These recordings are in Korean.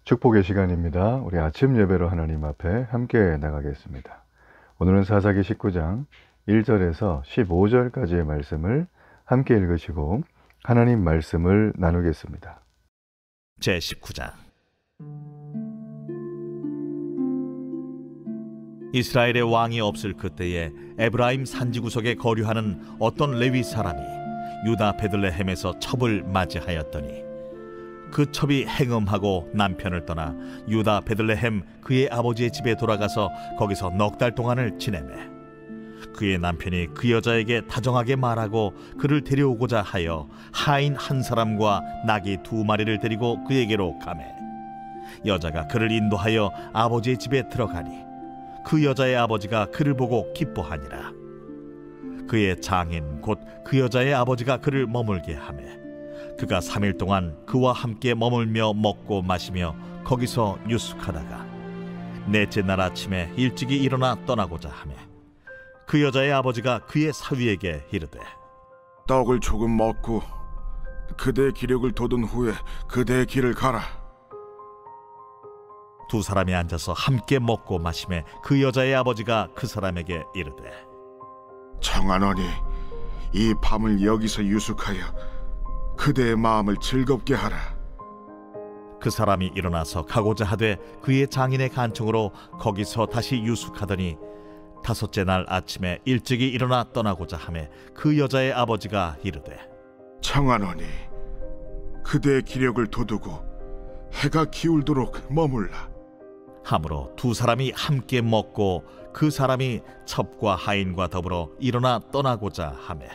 축복의 시간입니다. 우리 아침 예배로 하나님 앞에 함께 나가겠습니다. 오늘은 사사기 19장 1절에서 15절까지의 말씀을 함께 읽으시고 하나님 말씀을 나누겠습니다. 제19장. 이스라엘의 왕이 없을 그때에 에브라임 산지구석에 거류하는 어떤 레위 사람이 유다 베들레헴에서 첩을 맞이하였더니 그 첩이 행음하고 남편을 떠나 유다 베들레헴 그의 아버지의 집에 돌아가서 거기서 넉 달 동안을 지내매 그의 남편이 그 여자에게 다정하게 말하고 그를 데려오고자 하여 하인 한 사람과 나귀 2마리를 데리고 그에게로 가매 여자가 그를 인도하여 아버지의 집에 들어가니 그 여자의 아버지가 그를 보고 기뻐하니라. 그의 장인 곧 그 여자의 아버지가 그를 머물게 하매 그가 3일 동안 그와 함께 머물며 먹고 마시며 거기서 유숙하다가 넷째 날 아침에 일찍이 일어나 떠나고자 하매 그 여자의 아버지가 그의 사위에게 이르되 떡을 조금 먹고 그대의 기력을 돋운 후에 그대의 길을 가라. 두 사람이 앉아서 함께 먹고 마시매 그 여자의 아버지가 그 사람에게 이르되 청하노니 이 밤을 여기서 유숙하여 그대의 마음을 즐겁게 하라. 그 사람이 일어나서 가고자 하되 그의 장인의 간청으로 거기서 다시 유숙하더니 5째 날 아침에 일찍이 일어나 떠나고자 하매 그 여자의 아버지가 이르되 청하노니 그대의 기력을 돋우고 해가 기울도록 머물라. 하므로 두 사람이 함께 먹고 그 사람이 첩과 하인과 더불어 일어나 떠나고자 하매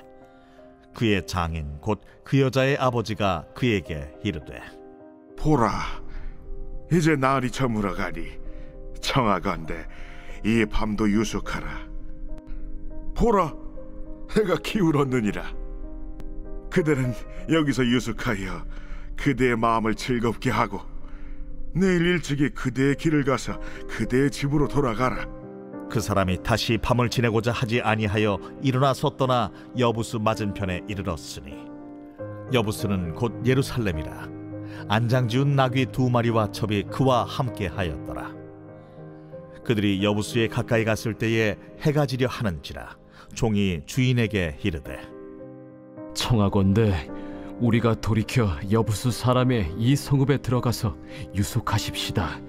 그의 장인 곧 그 여자의 아버지가 그에게 이르되 보라, 이제 날이 저물어가니 청하건대 이 밤도 유숙하라. 보라, 해가 기울었느니라. 그대는 여기서 유숙하여 그대의 마음을 즐겁게 하고 내일 일찍이 그대의 길을 가서 그대의 집으로 돌아가라. 그 사람이 다시 밤을 지내고자 하지 아니하여 일어나서 떠나 여부스 맞은편에 이르렀으니 여부스는 곧 예루살렘이라. 안장지운 나귀 2마리와 첩이 그와 함께 하였더라. 그들이 여부스에 가까이 갔을 때에 해가 지려 하는지라 종이 주인에게 이르되 청하건대 우리가 돌이켜 여부수 사람의 이 성읍에 들어가서 유숙하십시다.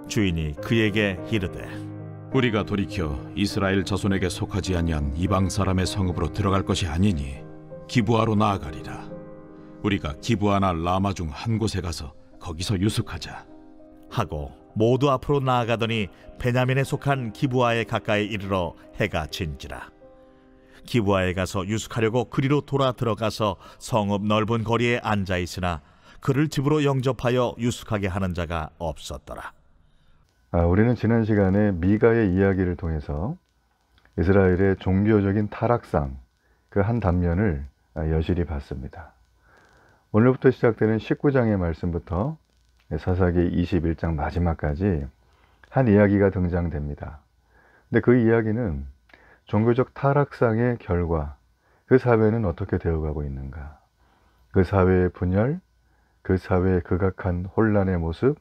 주인이 그에게 이르되 우리가 돌이켜 이스라엘 자손에게 속하지 아니한 이방 사람의 성읍으로 들어갈 것이 아니니 기브아로 나아가리라. 우리가 기브아나 라마 중 한 곳에 가서 거기서 유숙하자 하고 모두 앞으로 나아가더니 베냐민에 속한 기브아에 가까이 이르러 해가 진지라. 기브아에 가서 유숙하려고 그리로 돌아 들어가서 성읍 넓은 거리에 앉아 있으나 그를 집으로 영접하여 유숙하게 하는 자가 없었더라. 우리는 지난 시간에 미가의 이야기를 통해서 이스라엘의 종교적인 타락상 그 한 단면을 여실히 봤습니다. 오늘부터 시작되는 19장의 말씀부터 사사기 21장 마지막까지 한 이야기가 등장됩니다. 근데 그 이야기는 종교적 타락상의 결과, 그 사회는 어떻게 되어가고 있는가, 그 사회의 분열, 그 사회의 극악한 혼란의 모습,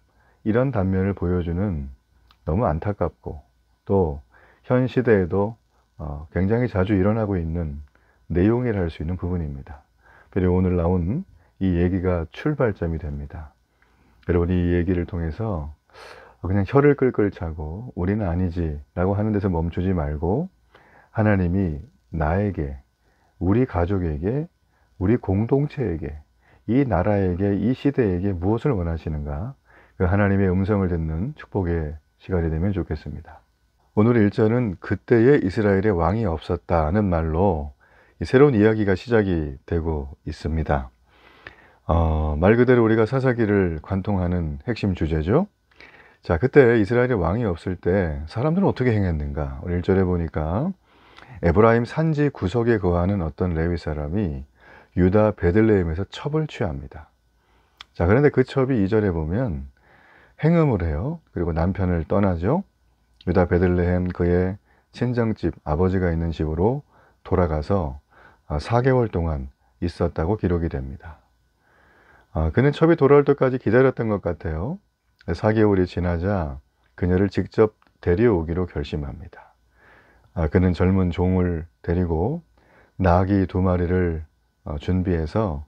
이런 단면을 보여주는 너무 안타깝고 또 현 시대에도 굉장히 자주 일어나고 있는 내용이라 할 수 있는 부분입니다. 그리고 오늘 나온 이 얘기가 출발점이 됩니다. 여러분이 이 얘기를 통해서 그냥 혀를 끌끌 차고 우리는 아니지 라고 하는 데서 멈추지 말고 하나님이 나에게, 우리 가족에게, 우리 공동체에게, 이 나라에게, 이 시대에게 무엇을 원하시는가, 그 하나님의 음성을 듣는 축복의 시간이 되면 좋겠습니다. 오늘 1절은 그때에 이스라엘에 왕이 없었다는 말로 새로운 이야기가 시작이 되고 있습니다. 말 그대로 우리가 사사기를 관통하는 핵심 주제죠. 자, 그때 이스라엘에 왕이 없을 때 사람들은 어떻게 행했는가? 오늘 1절에 보니까 에브라임 산지 구석에 거하는 어떤 레위 사람이 유다 베들레헴에서 첩을 취합니다. 자, 그런데 그 첩이 2절에 보면 행음을 해요. 그리고 남편을 떠나죠. 유다 베들레헴 그의 친정집, 아버지가 있는 집으로 돌아가서 4개월 동안 있었다고 기록이 됩니다. 그는 첩이 돌아올 때까지 기다렸던 것 같아요. 4개월이 지나자 그녀를 직접 데려오기로 결심합니다. 그는 젊은 종을 데리고 나귀 2마리를 준비해서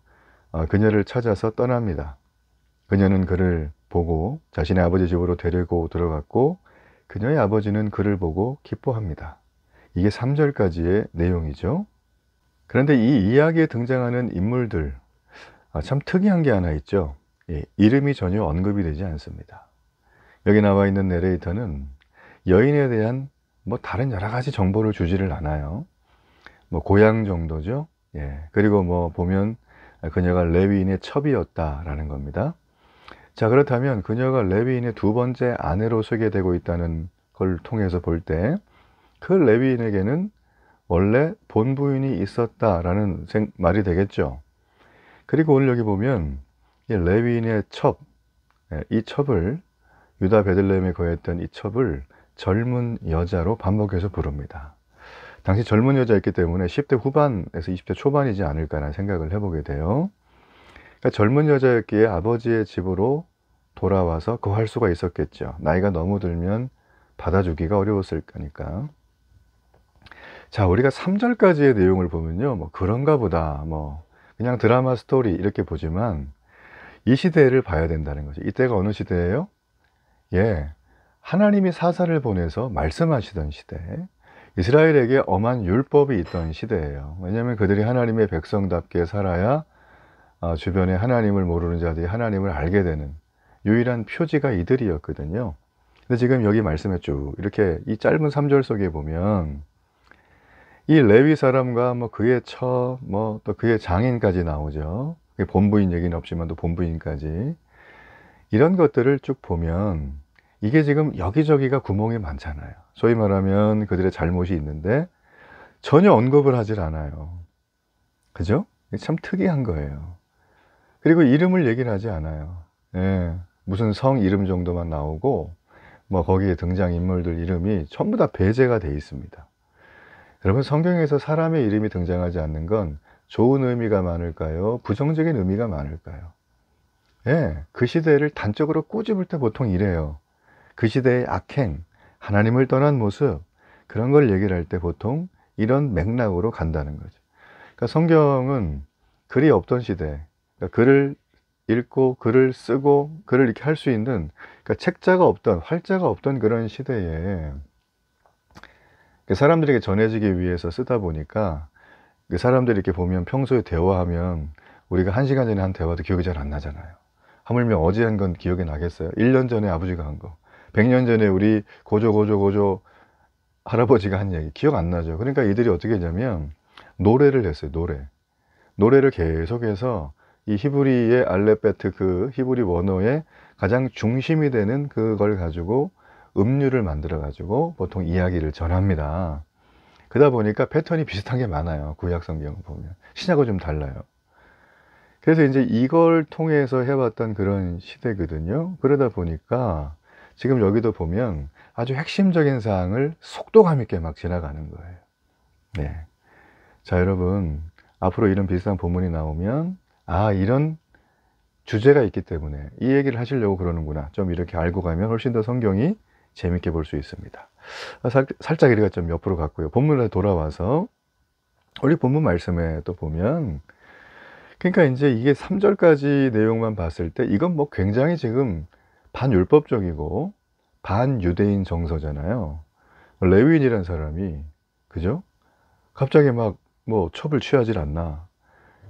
그녀를 찾아서 떠납니다. 그녀는 그를 보고 자신의 아버지 집으로 데리고 들어갔고 그녀의 아버지는 그를 보고 기뻐합니다. 이게 3절까지의 내용이죠. 그런데 이 이야기에 등장하는 인물들 참 특이한 게 하나 있죠. 이름이 전혀 언급이 되지 않습니다. 여기 나와 있는 내레이터는 여인에 대한 다른 여러 가지 정보를 주지를 않아요. 고향 정도죠. 그리고 보면 그녀가 레위인의 첩이었다라는 겁니다. 자, 그렇다면 그녀가 레위인의 2번째 아내로 소개되고 있다는 걸 통해서 볼 때 그 레위인에게는 원래 본부인이 있었다라는 말이 되겠죠. 그리고 오늘 여기 보면 이 레위인의 첩, 이 첩을 유다 베들레헴에 거했던 이 첩을 젊은 여자로 반복해서 부릅니다. 당시 젊은 여자였기 때문에 10대 후반에서 20대 초반이지 않을까라는 생각을 해보게 돼요. 그러니까 젊은 여자였기에 아버지의 집으로 돌아와서 거할 수가 있었겠죠. 나이가 너무 들면 받아주기가 어려웠을 거니까. 자, 우리가 3절까지의 내용을 보면요, 그런가 보다, 그냥 드라마 스토리 이렇게 보지만 이 시대를 봐야 된다는 거죠. 이때가 어느 시대예요? 하나님이 사사를 보내서 말씀하시던 시대, 이스라엘에게 엄한 율법이 있던 시대예요. 왜냐하면 그들이 하나님의 백성답게 살아야 주변에 하나님을 모르는 자들이 하나님을 알게 되는 유일한 표지가 이들이었거든요. 근데 지금 여기 말씀에 쭉 이렇게 이 짧은 3절 속에 보면 이 레위 사람과 그의 처, 또 그의 장인까지 나오죠. 본부인 얘기는 없지만 또 본부인까지. 이런 것들을 쭉 보면 이게 지금 여기저기가 구멍이 많잖아요. 소위 말하면 그들의 잘못이 있는데 전혀 언급을 하질 않아요. 그죠? 참 특이한 거예요. 그리고 이름을 얘기를 하지 않아요. 무슨 성 이름 정도만 나오고 거기에 등장인물들 이름이 전부 다 배제가 돼 있습니다. 여러분, 성경에서 사람의 이름이 등장하지 않는 건 좋은 의미가 많을까요? 부정적인 의미가 많을까요? 그 시대를 단적으로 꼬집을 때 보통 이래요. 그 시대의 악행, 하나님을 떠난 모습, 그런 걸 얘기를 할 때 보통 이런 맥락으로 간다는 거죠. 그러니까 성경은 글이 없던 시대, 그러니까 글을 읽고 글을 쓰고 글을 이렇게 할 수 있는, 그러니까 책자가 없던, 활자가 없던 그런 시대에 사람들에게 전해지기 위해서 쓰다 보니까 사람들이 이렇게 보면 평소에 대화하면 우리가 1시간 전에 한 대화도 기억이 잘 안 나잖아요. 하물며 어제 한 건 기억이 나겠어요? 1년 전에 아버지가 한 거, 100년 전에 우리 고조 할아버지가 한 얘기 기억 안 나죠. 그러니까 이들이 어떻게 했냐면 노래를 했어요. 노래를 계속해서 이 히브리의 알렙베트, 그 히브리 원어의 가장 중심이 되는 그걸 가지고 음률을 만들어 가지고 보통 이야기를 전합니다. 그러다 보니까 패턴이 비슷한 게 많아요. 구약 성경을 보면 신약은 좀 달라요. 그래서 이제 이걸 통해서 해왔던 그런 시대거든요. 그러다 보니까 지금 여기도 보면 아주 핵심적인 사항을 속도감 있게 막 지나가는 거예요. 자, 여러분, 앞으로 이런 비슷한 본문이 나오면 이런 주제가 있기 때문에 이 얘기를 하시려고 그러는구나, 좀 이렇게 알고 가면 훨씬 더 성경이 재밌게 볼 수 있습니다. 살짝 이렇게 좀 옆으로 갔고요. 본문에 돌아와서 우리 본문 말씀에 또 보면, 그러니까 이제 이게 3절까지 내용만 봤을 때 이건 굉장히 지금 반율법적이고 반유대인 정서잖아요. 레위인이라는 사람이, 그죠? 갑자기 첩을 취하질 않나.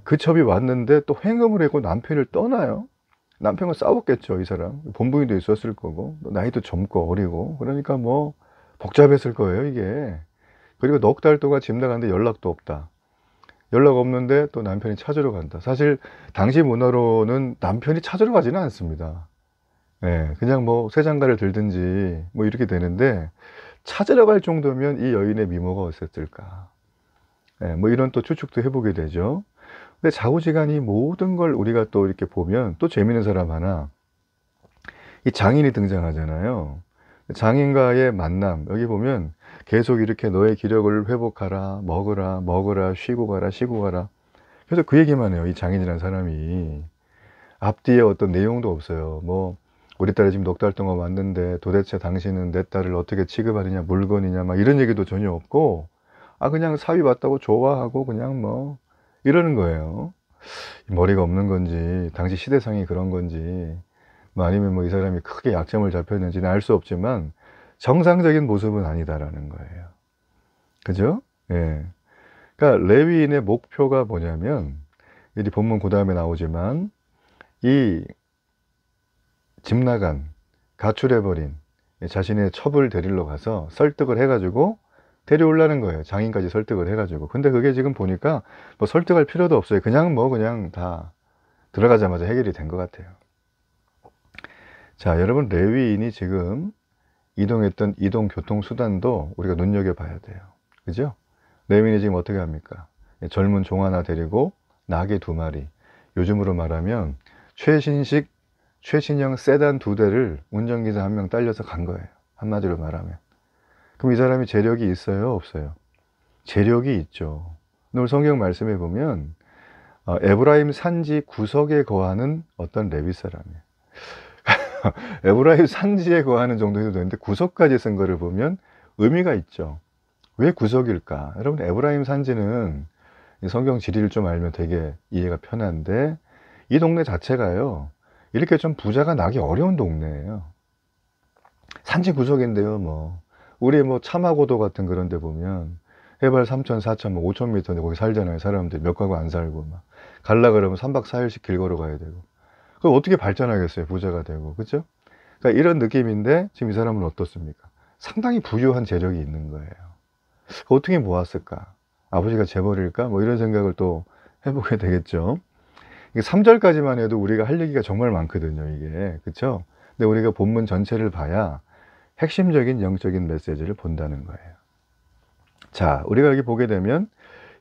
그 첩이 왔는데 또 행음을 하고 남편을 떠나요. 남편과 싸웠겠죠, 이 사람. 본부인도 있었을 거고, 나이도 젊고 어리고, 그러니까 복잡했을 거예요, 이게. 그리고 넉 달 동안 집 나갔는데 연락도 없다. 연락 없는데 또 남편이 찾으러 간다. 사실 당시 문화로는 남편이 찾으러 가지는 않습니다. 그냥 쇠장가를 들든지 이렇게 되는데, 찾으러 갈 정도면 이 여인의 미모가 어땠을까. 이런 또 추측도 해보게 되죠. 근데 좌우지간이 모든 걸 우리가 또 이렇게 보면 또 재미있는 사람 하나, 이 장인이 등장하잖아요. 장인과의 만남, 여기 보면 계속 이렇게 너의 기력을 회복하라, 먹으라, 쉬고 가라. 그래서 그 얘기만 해요. 이 장인이라는 사람이 앞뒤에 어떤 내용도 없어요. 우리 딸이 지금 넉 달 동안 왔는데 도대체 당신은 내 딸을 어떻게 취급하느냐, 물건이냐, 막 이런 얘기도 전혀 없고, 그냥 사위 왔다고 좋아하고 그냥 뭐 이러는 거예요. 머리가 없는 건지, 당시 시대상이 그런 건지, 뭐 아니면 뭐 이 사람이 크게 약점을 잡혔는지는 알 수 없지만 정상적인 모습은 아니다라는 거예요. 그죠? 예. 그러니까 레위인의 목표가 뭐냐면, 이 본문 그 다음에 나오지만, 이 집 나간, 가출해버린 자신의 첩을 데리러 가서 설득을 해가지고 데려오려는 거예요. 장인까지 설득을 해가지고. 근데 그게 지금 보니까 뭐 설득할 필요도 없어요. 그냥 다 들어가자마자 해결이 된 것 같아요. 자, 여러분, 레위인이 지금 이동했던 이동교통수단도 우리가 눈여겨봐야 돼요. 그죠? 레위인이 지금 어떻게 합니까? 젊은 종 하나 데리고 나귀 2마리, 요즘으로 말하면 최신형 세단 2대를 운전기사 1명 딸려서 간 거예요. 한마디로 말하면. 그럼 이 사람이 재력이 있어요? 없어요? 재력이 있죠. 오늘 성경 말씀에 보면 에브라임 산지 구석에 거하는 어떤 레위 사람이에요. 에브라임 산지에 거하는 정도 해도 되는데 구석까지 쓴 거를 보면 의미가 있죠. 왜 구석일까? 여러분, 에브라임 산지는 성경 지리를 좀 알면 되게 이해가 편한데, 이 동네 자체가요, 이렇게 좀 부자가 나기 어려운 동네예요. 산지 구석인데요, 뭐 우리 뭐 차마고도 같은 그런 데 보면 해발 3,000, 4,000, 뭐 5,000m인데 거기 살잖아요. 사람들이 몇 가구 안 살고, 막 갈라 그러면 3박 4일씩 길 걸어가야 되고. 그럼 어떻게 발전하겠어요, 부자가 되고. 그죠? 그러니까 이런 느낌인데, 지금 이 사람은 어떻습니까? 상당히 부유한 재력이 있는 거예요. 어떻게 모았을까? 아버지가 재벌일까? 뭐 이런 생각을 또 해보게 되겠죠. 3절까지만 해도 우리가 할 얘기가 정말 많거든요, 이게. 그쵸? 근데 우리가 본문 전체를 봐야 핵심적인 영적인 메시지를 본다는 거예요. 자, 우리가 여기 보게 되면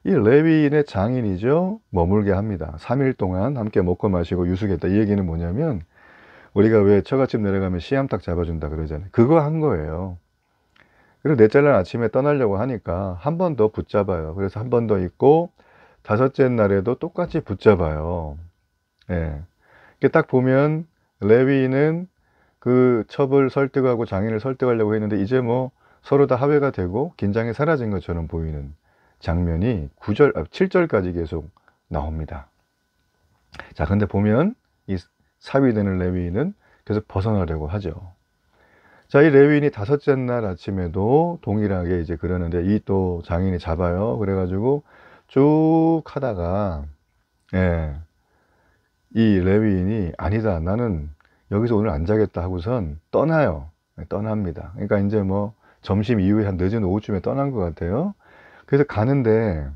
이 레위인의 장인이죠, 머물게 합니다. 3일 동안 함께 먹고 마시고 유숙했다. 이 얘기는 뭐냐면, 우리가 왜 처갓집 내려가면 씨암탉 잡아준다 그러잖아요. 그거 한 거예요. 그리고 넷째 날 아침에 떠나려고 하니까 한 번 더 붙잡아요. 그래서 한 번 더 있고, 5째 날에도 똑같이 붙잡아요. 예. 이게 딱 보면 레위인은 그 첩을 설득하고 장인을 설득하려고 했는데, 이제 뭐 서로 다 합의가 되고 긴장이 사라진 것처럼 보이는 장면이 7절까지 계속 나옵니다. 자, 근데 보면 이 사위되는 레위인은 계속 벗어나려고 하죠. 자, 이 레위인이 5째 날 아침에도 동일하게 이제 그러는데, 이 또 장인이 잡아요. 그래가지고 쭉 하다가, 예, 이 레위인이 아니다, 나는 여기서 오늘 안 자겠다 하고선 떠나요. 떠납니다. 그러니까 이제 뭐 점심 이후에 한 늦은 오후쯤에 떠난 것 같아요. 그래서 가는데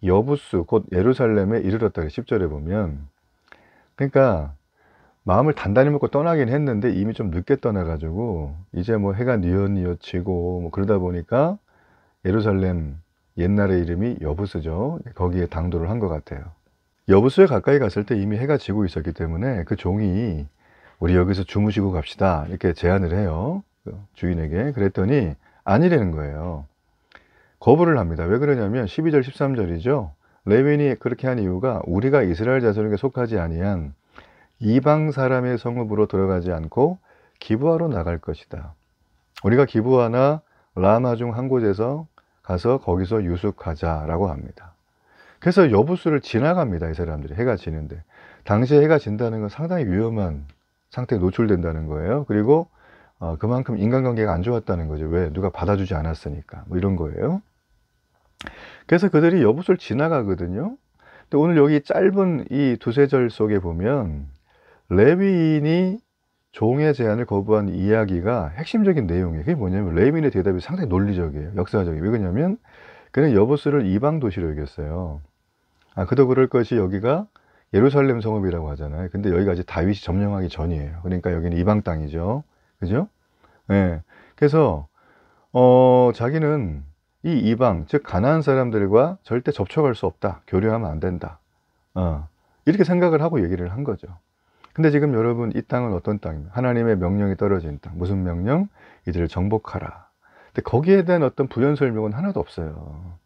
여부수 곧 예루살렘에 이르렀다. 10절에 보면. 그러니까 마음을 단단히 먹고 떠나긴 했는데 이미 좀 늦게 떠나가지고 이제 뭐 해가 뉘엿뉘엿지고 뭐 그러다 보니까 예루살렘 옛날의 이름이 여부스죠. 거기에 당도를 한 것 같아요. 여부스에 가까이 갔을 때 이미 해가 지고 있었기 때문에 그 종이 우리 여기서 주무시고 갑시다 이렇게 제안을 해요, 그 주인에게. 그랬더니 아니라는 거예요. 거부를 합니다. 왜 그러냐면 12절 13절이죠 레위인이 그렇게 한 이유가, 우리가 이스라엘 자손에게 속하지 아니한 이방 사람의 성읍으로 들어가지 않고 기브아로 나갈 것이다. 우리가 기브아나 라마 중 한 곳에서 가서 거기서 유숙하자라고 합니다. 그래서 여부수를 지나갑니다, 이 사람들이. 해가 지는데, 당시에 해가 진다는 건 상당히 위험한 상태에 노출된다는 거예요. 그리고 그만큼 인간관계가 안 좋았다는 거죠. 왜? 누가 받아주지 않았으니까. 뭐 이런 거예요. 그래서 그들이 여부수를 지나가거든요. 근데 오늘 여기 짧은 이 2~3절 속에 보면 레위인이 종의 제안을 거부한 이야기가 핵심적인 내용이에요. 그게 뭐냐면, 레위인의 대답이 상당히 논리적이에요. 역사적이에요. 왜 그러냐면, 그는 여부수를 이방 도시로 여겼어요. 그도 그럴 것이, 여기가 예루살렘 성읍이라고 하잖아요. 근데 여기가 아직 다윗이 점령하기 전이에요. 그러니까 여기는 이방 땅이죠. 그죠? 네. 그래서 자기는 이 이방, 즉 가나안 사람들과 절대 접촉할 수 없다. 교류하면 안 된다. 이렇게 생각을 하고 얘기를 한 거죠. 근데 지금 여러분, 이 땅은 어떤 땅입니까? 하나님의 명령이 떨어진 땅. 무슨 명령? 이들을 정복하라. 근데 거기에 대한 어떤 부연 설명은 하나도 없어요.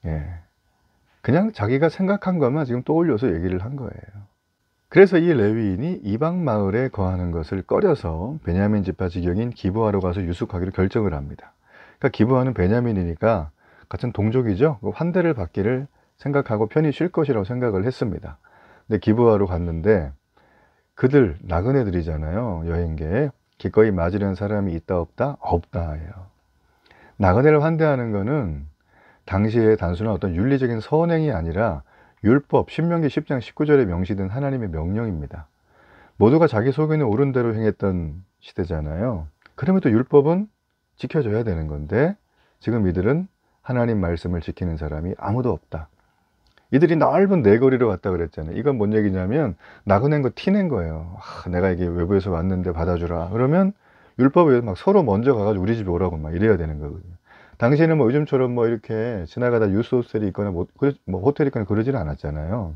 예. 그냥 자기가 생각한 것만 지금 떠올려서 얘기를 한 거예요. 그래서 이 레위인이 이방 마을에 거하는 것을 꺼려서 베냐민 지파 지경인 기브아로 가서 유숙하기로 결정을 합니다. 그러니까 기브아는 베냐민이니까 같은 동족이죠. 환대를 받기를 생각하고 편히 쉴 것이라고 생각을 했습니다. 근데 기브아로 갔는데 그들 나그네들이잖아요. 여행객. 기꺼이 맞으려는 사람이 있다 없다? 없다예요. 나그네를 환대하는 거는 당시에 단순한 어떤 윤리적인 선행이 아니라 율법, 신명기 10장 19절에 명시된 하나님의 명령입니다. 모두가 자기 속에는 옳은 대로 행했던 시대잖아요. 그러면 또 율법은 지켜줘야 되는 건데 지금 이들은 하나님 말씀을 지키는 사람이 아무도 없다. 이들이 넓은 내거리로 왔다 그랬잖아요. 이건 뭔 얘기냐면 나그네인 거 티낸 거예요. 내가 이게 외부에서 왔는데 받아주라. 그러면 율법에 막 서로 먼저 가가지고 우리 집에 오라고 막 이래야 되는 거거든요. 당시에는 뭐 요즘처럼 뭐 이렇게 지나가다 유스호텔이 있거나 뭐 호텔이 있거나 그러지는 않았잖아요.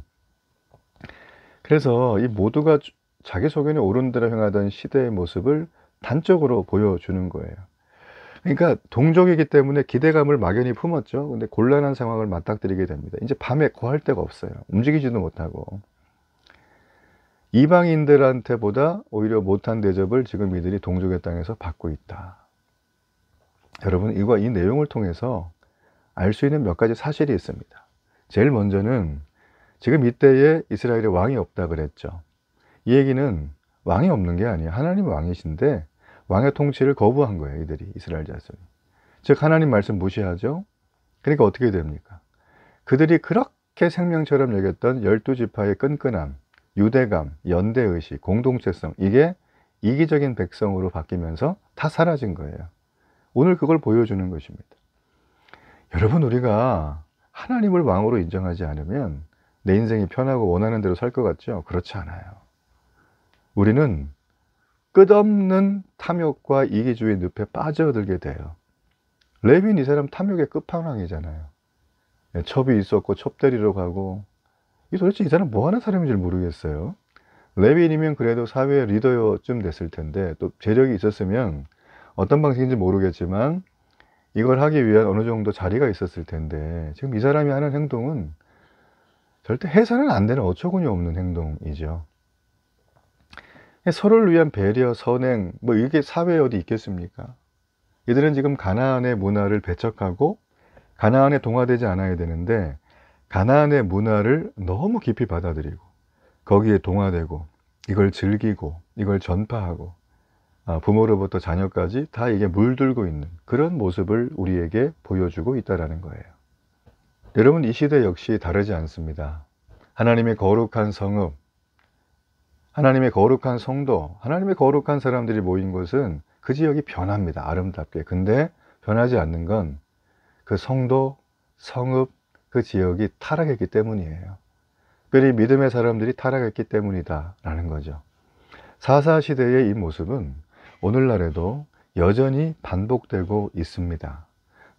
그래서 이 모두가 자기 속에는 옳은 대로 행하던 시대의 모습을 단적으로 보여주는 거예요. 그러니까 동족이기 때문에 기대감을 막연히 품었죠. 근데 곤란한 상황을 맞닥뜨리게 됩니다. 이제 밤에 거할 데가 없어요. 움직이지도 못하고. 이방인들한테보다 오히려 못한 대접을 지금 이들이 동족의 땅에서 받고 있다. 여러분, 이 내용을 통해서 알 수 있는 몇 가지 사실이 있습니다. 제일 먼저는 지금 이때에 이스라엘에 왕이 없다 그랬죠. 이 얘기는 왕이 없는 게 아니에요. 하나님 왕이신데 왕의 통치를 거부한 거예요. 이들이, 이스라엘 자손이. 즉 하나님 말씀 무시하죠. 그러니까 어떻게 됩니까? 그들이 그렇게 생명처럼 여겼던 12지파의 끈끈함, 유대감, 연대의식, 공동체성, 이게 이기적인 백성으로 바뀌면서 다 사라진 거예요. 오늘 그걸 보여주는 것입니다. 여러분, 우리가 하나님을 왕으로 인정하지 않으면 내 인생이 편하고 원하는 대로 살 것 같죠? 그렇지 않아요. 우리는 끝없는 탐욕과 이기주의 늪에 빠져들게 돼요. 레위인 이 사람 탐욕의 끝판왕이잖아요. 첩이 있었고 첩 데리러 가고, 이 도대체 이 사람 뭐 하는 사람인지 모르겠어요. 레위인이면 그래도 사회의 리더쯤 됐을 텐데, 또 재력이 있었으면 어떤 방식인지 모르겠지만 이걸 하기 위한 어느 정도 자리가 있었을 텐데, 지금 이 사람이 하는 행동은 절대 해서는 안 되는 어처구니 없는 행동이죠. 서로를 위한 배려, 선행, 뭐 이게 사회에 어디 있겠습니까? 이들은 지금 가나안의 문화를 배척하고 가나안에 동화되지 않아야 되는데 가나안의 문화를 너무 깊이 받아들이고 거기에 동화되고 이걸 즐기고 이걸 전파하고 부모로부터 자녀까지 다 이게 물들고 있는 그런 모습을 우리에게 보여주고 있다는 거예요. 여러분, 이 시대 역시 다르지 않습니다. 하나님의 거룩한 성읍, 하나님의 거룩한 성도, 하나님의 거룩한 사람들이 모인 곳은 그 지역이 변합니다. 아름답게. 근데 변하지 않는 건 그 성도, 성읍, 그 지역이 타락했기 때문이에요. 특별히 믿음의 사람들이 타락했기 때문이다 라는 거죠. 사사시대의 이 모습은 오늘날에도 여전히 반복되고 있습니다.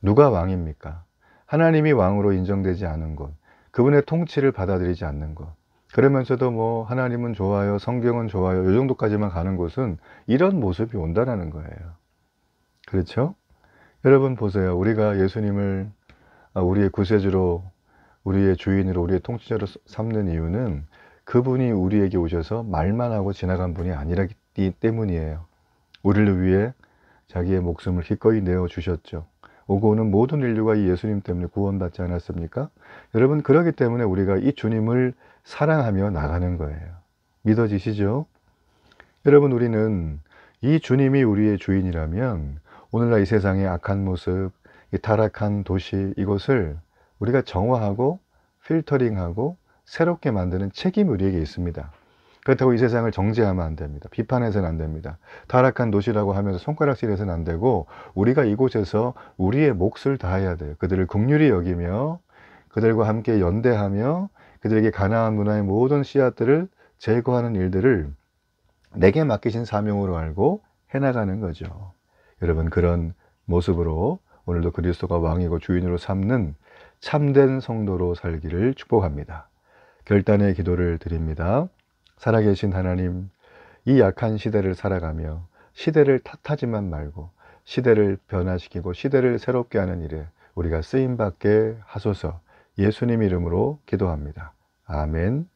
누가 왕입니까? 하나님이 왕으로 인정되지 않은 곳, 그분의 통치를 받아들이지 않는 곳, 그러면서도 뭐 하나님은 좋아요, 성경은 좋아요, 이 정도까지만 가는 곳은 이런 모습이 온다는 거예요. 그렇죠? 여러분 보세요. 우리가 예수님을 우리의 구세주로, 우리의 주인으로, 우리의 통치자로 삼는 이유는 그분이 우리에게 오셔서 말만 하고 지나간 분이 아니기 때문이에요. 우리를 위해 자기의 목숨을 기꺼이 내어주셨죠. 오고 오는 모든 인류가 이 예수님 때문에 구원받지 않았습니까? 여러분, 그렇기 때문에 우리가 이 주님을 사랑하며 나가는 거예요. 믿어지시죠? 여러분, 우리는 이 주님이 우리의 주인이라면 오늘날 이 세상의 악한 모습, 이 타락한 도시, 이것을 우리가 정화하고 필터링하고 새롭게 만드는 책임이 우리에게 있습니다. 그렇다고 이 세상을 정죄하면 안 됩니다. 비판해서는 안 됩니다. 타락한 도시라고 하면서 손가락질해서는 안 되고 우리가 이곳에서 우리의 몫을 다해야 돼요. 그들을 긍휼히 여기며 그들과 함께 연대하며 그들에게 가나안 문화의 모든 씨앗들을 제거하는 일들을 내게 맡기신 사명으로 알고 해나가는 거죠. 여러분, 그런 모습으로 오늘도 그리스도가 왕이고 주인으로 삼는 참된 성도로 살기를 축복합니다. 결단의 기도를 드립니다. 살아계신 하나님, 이 약한 시대를 살아가며 시대를 탓하지만 말고 시대를 변화시키고 시대를 새롭게 하는 일에 우리가 쓰임받게 하소서. 예수님 이름으로 기도합니다. 아멘.